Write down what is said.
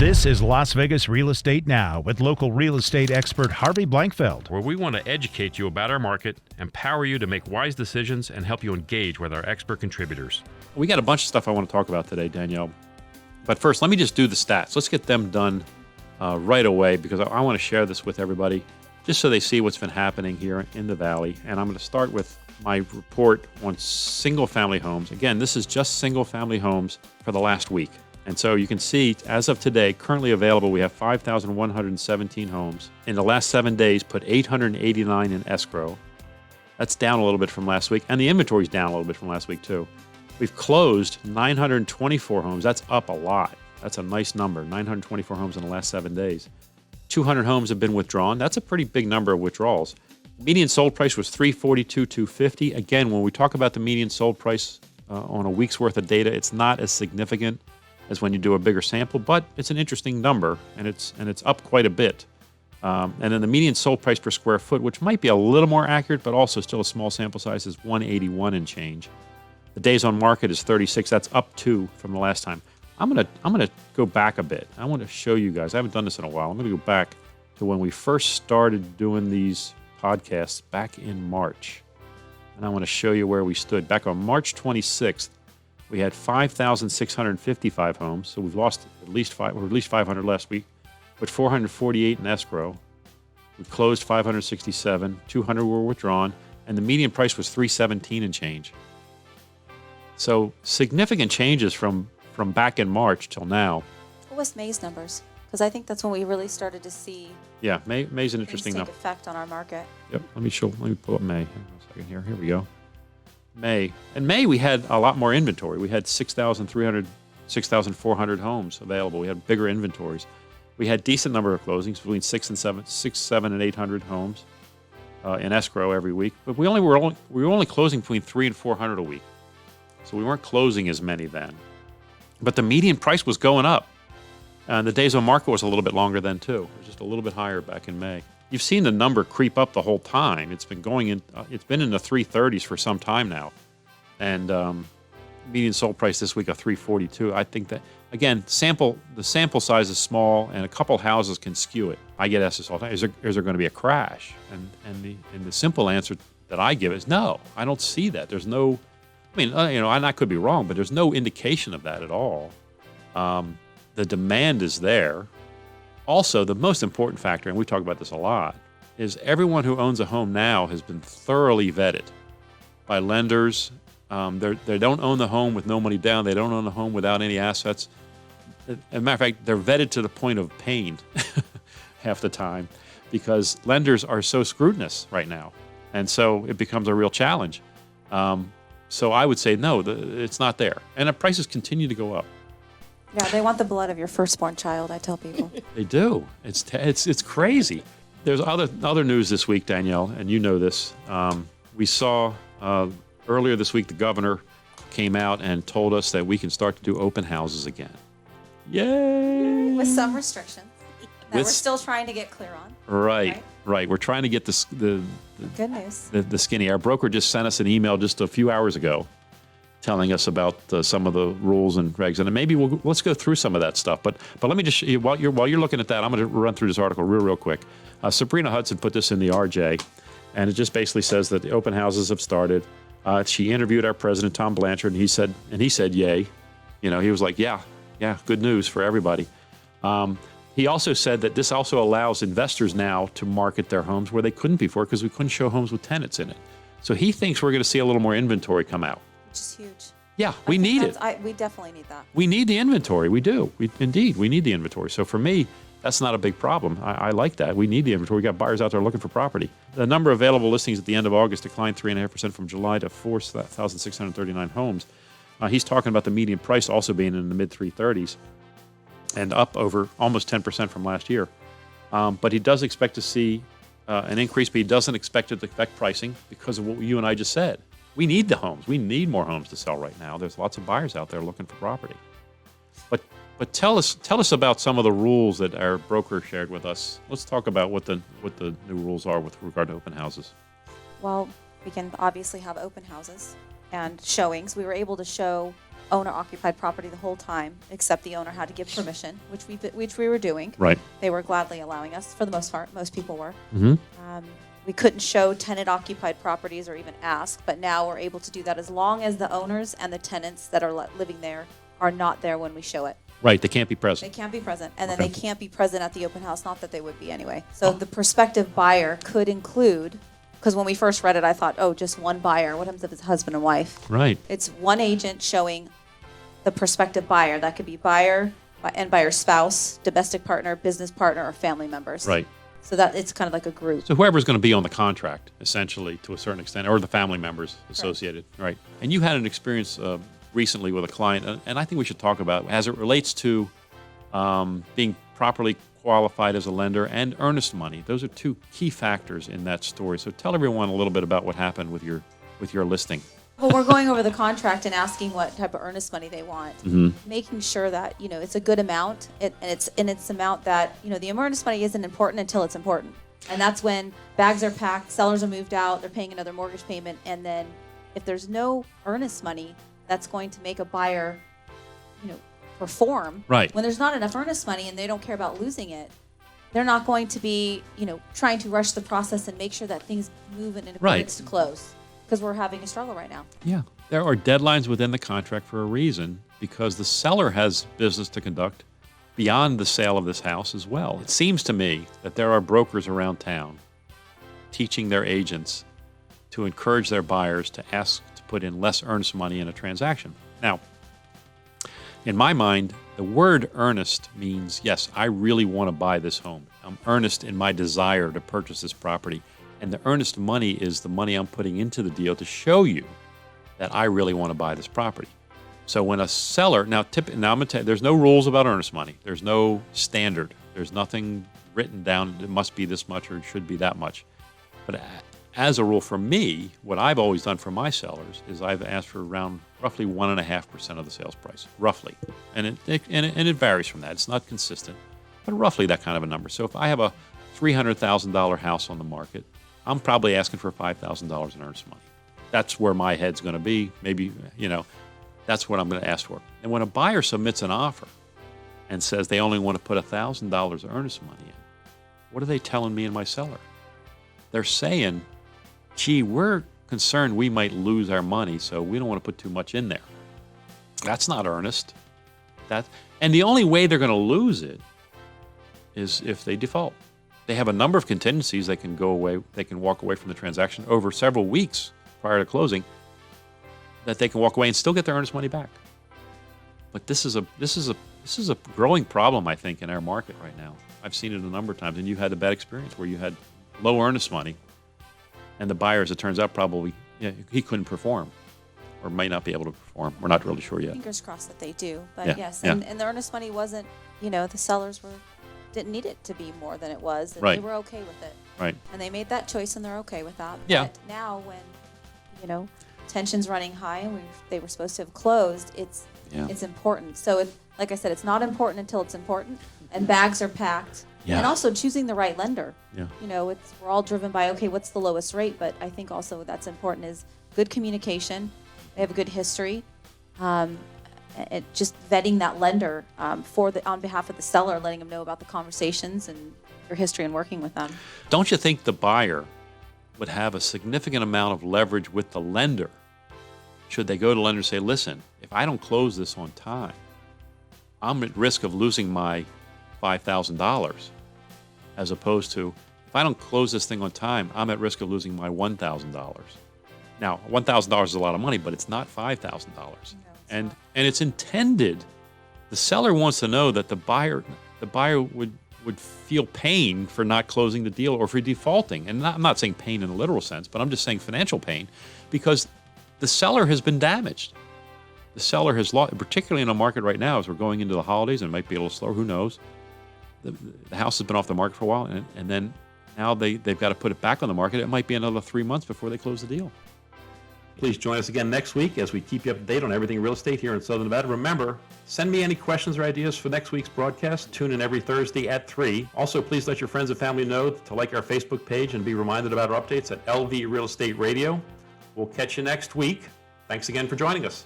This is Las Vegas Real Estate Now with local real estate expert Harvey Blankfeld. Where we want to educate you about our market, empower you to make wise decisions, and help you engage with our expert contributors. We got a bunch of stuff I want to talk about today, Danielle. But first, let me just do the stats. Let's get them done right away because I want to share this with everybody just so they see what's been happening here in the Valley. And I'm going to start with my report on single-family homes. Again, this is just single-family homes for the last week. And so you can see, as of today, currently available, we have 5,117 homes. In the last 7 days, put 889 in escrow. That's down a little bit from last week. And the inventory's down a little bit from last week, too. We've closed 924 homes. That's up a lot. That's a nice number, 924 homes in the last 7 days. 200 homes have been withdrawn. That's a pretty big number of withdrawals. Median sold price was $342,250. Again, when we talk about the median sold price on a week's worth of data, it's not as significant as when you do a bigger sample, but it's an interesting number, and it's up quite a bit. And then the median sold price per square foot, which might be a little more accurate, but also still a small sample size, is $181 and change. The days on market is 36. That's up 2 from the last time. I'm gonna go back a bit. I want to show you guys. I haven't done this in a while. I'm gonna go back to when we first started doing these podcasts back in March, and I want to show you where we stood back on March 26th. We had 5,655 homes, so we've lost at least 500 last week, but 448 in escrow. We closed 567, 200 were withdrawn, and the median price was $317 and change. So significant changes from back in March till now. What was May's numbers? Because I think that's when we really started to see. Yeah, May's an interesting take number. effect on our market. Yep. Let me pull up May. Hang on a second here. Here we go. May. In May, we had a lot more inventory. We had 6,400 homes available. We had bigger inventories. We had decent number of closings, between 6, 7, and 800 homes in escrow every week. But we were only closing between 300 and 400 a week. So we weren't closing as many then. But the median price was going up. And the days on market was a little bit longer then, too. It was just a little bit higher back in May. You've seen the number creep up the whole time. It's been going in. It's been in the 330s for some time now, and median sold price this week of 342. I think that again, the sample size is small, and a couple houses can skew it. I get asked this all the time: Is there going to be a crash? And the simple answer that I give is no. I don't see that. There's no. I mean, and I could be wrong, but there's no indication of that at all. The demand is there. Also, the most important factor, and we talk about this a lot, is everyone who owns a home now has been thoroughly vetted by lenders. They don't own the home with no money down. They don't own the home without any assets. As a matter of fact, they're vetted to the point of pain half the time because lenders are so scrutinous right now. And so it becomes a real challenge. So I would say, no, it's not there. And the prices continue to go up. Yeah, they want the blood of your firstborn child, I tell people. They do. It's crazy. There's other news this week, Danielle, and you know this. We saw earlier this week the governor came out and told us that we can start to do open houses again. Yay! With some restrictions that we're still trying to get clear on. Right. We're trying to get good news. The skinny. Our broker just sent us an email just a few hours ago telling us about some of the rules and regs, and maybe let's go through some of that stuff. But let me just while you're looking at that, I'm going to run through this article real quick. Sabrina Hudson put this in the RJ, and it just basically says that the open houses have started. She interviewed our president Tom Blanchard, and he said yay. He was like, yeah, good news for everybody. He also said that this also allows investors now to market their homes where they couldn't before because we couldn't show homes with tenants in it. So he thinks we're going to see a little more inventory come out. Which is huge. Yeah, we need it. We definitely need that. We need the inventory. We do. We need the inventory. So for me, that's not a big problem. I like that. We need the inventory. We got buyers out there looking for property. The number of available listings at the end of August declined 3.5% from July to 4,639 homes. He's talking about the median price also being in the mid 330s and up over almost 10% from last year. But he does expect to see an increase, but he doesn't expect it to affect pricing because of what you and I just said. We need the homes. We need more homes to sell right now. There's lots of buyers out there looking for property. But tell us about some of the rules that our broker shared with us. Let's talk about what the new rules are with regard to open houses. Well, we can obviously have open houses and showings. We were able to show owner-occupied property the whole time, except the owner had to give permission, which we were doing. Right. They were gladly allowing us, for the most part. Most people were. Mm-hmm. We couldn't show tenant-occupied properties or even ask, but now we're able to do that as long as the owners and the tenants that are living there are not there when we show it. Right. They can't be They present. can't be present, and then Okay. they can't be present at the open house. Not that they would be anyway. So the prospective buyer could include, because when we first read it, I thought, oh, just one buyer. What happens if it's husband and wife? Right. It's one agent showing the prospective buyer. That could be buyer and buyer's spouse, domestic partner, business partner, or family members. Right. So that it's kind of like a group. So whoever's going to be on the contract, essentially, to a certain extent, or the family members associated. Right. And you had an experience recently with a client, and I think we should talk about it as it relates to being properly qualified as a lender and earnest money. Those are two key factors in that story. So tell everyone a little bit about what happened with your listing. Well, we're going over the contract and asking what type of earnest money they want, making sure that it's a good amount, and it's amount that the earnest money isn't important until it's important, and that's when bags are packed, sellers are moved out, they're paying another mortgage payment, and then if there's no earnest money, that's going to make a buyer, perform. Right. When there's not enough earnest money and they don't care about losing it, they're not going to be, trying to rush the process and make sure that things move in accordance to close. Because we're having a struggle right now. Yeah. There are deadlines within the contract for a reason, because the seller has business to conduct beyond the sale of this house as well. It seems to me that there are brokers around town teaching their agents to encourage their buyers to ask to put in less earnest money in a transaction. Now, in my mind, the word earnest means, yes, I really want to buy this home. I'm earnest in my desire to purchase this property. And the earnest money is the money I'm putting into the deal to show you that I really want to buy this property. So when a seller, now I'm going to tell you, there's no rules about earnest money. There's no standard. There's nothing written down, it must be this much or it should be that much. But as a rule for me, what I've always done for my sellers is I've asked for around roughly 1.5% of the sales price, roughly. And it varies from that. It's not consistent, but roughly that kind of a number. So if I have a $300,000 house on the market, I'm probably asking for $5,000 in earnest money. That's where my head's going to be. Maybe, that's what I'm going to ask for. And when a buyer submits an offer and says they only want to put $1,000 of earnest money in, what are they telling me and my seller? They're saying, gee, we're concerned we might lose our money, so we don't want to put too much in there. That's not earnest. And the only way they're going to lose it is if they default. They have a number of contingencies. They can walk away from the transaction over several weeks prior to closing, that they can walk away and still get their earnest money back. But this is a growing problem, I think, in our market right now. I've seen it a number of times, and you had a bad experience where you had low earnest money, and the buyer, as it turns out, probably he couldn't perform, or might not be able to perform. We're not really sure yet. Fingers crossed that they do, but Yeah, yes, yeah. and the earnest money wasn't, the sellers didn't need it to be more than it was, and Right. they were okay with it. Right. And they made that choice, and they're okay with that. Yeah. But now when, tension's running high and they were supposed to have closed, it's important. So like I said, it's not important until it's important, and bags are packed. Yeah. And also choosing the right lender. Yeah. We're all driven by, okay, what's the lowest rate? But I think also that's important is good communication. They have a good history. Just vetting that lender on behalf of the seller, letting them know about the conversations and your history in working with them. Don't you think the buyer would have a significant amount of leverage with the lender should they go to the lender and say, listen, if I don't close this on time, I'm at risk of losing my $5,000, as opposed to, if I don't close this thing on time, I'm at risk of losing my $1,000. Now, $1,000 is a lot of money, but it's not $5,000. And it's intended. The seller wants to know that the buyer would feel pain for not closing the deal or for defaulting. And I'm not saying pain in the literal sense, but I'm just saying financial pain, because the seller has been damaged. The seller has lost, particularly in a market right now as we're going into the holidays, and it might be a little slower, who knows. The house has been off the market for a while, and then now they've got to put it back on the market. It might be another 3 months before they close the deal. Please join us again next week as we keep you up to date on everything real estate here in Southern Nevada. Remember, send me any questions or ideas for next week's broadcast. Tune in every Thursday at 3. Also, please let your friends and family know to like our Facebook page and be reminded about our updates at LV Real Estate Radio. We'll catch you next week. Thanks again for joining us.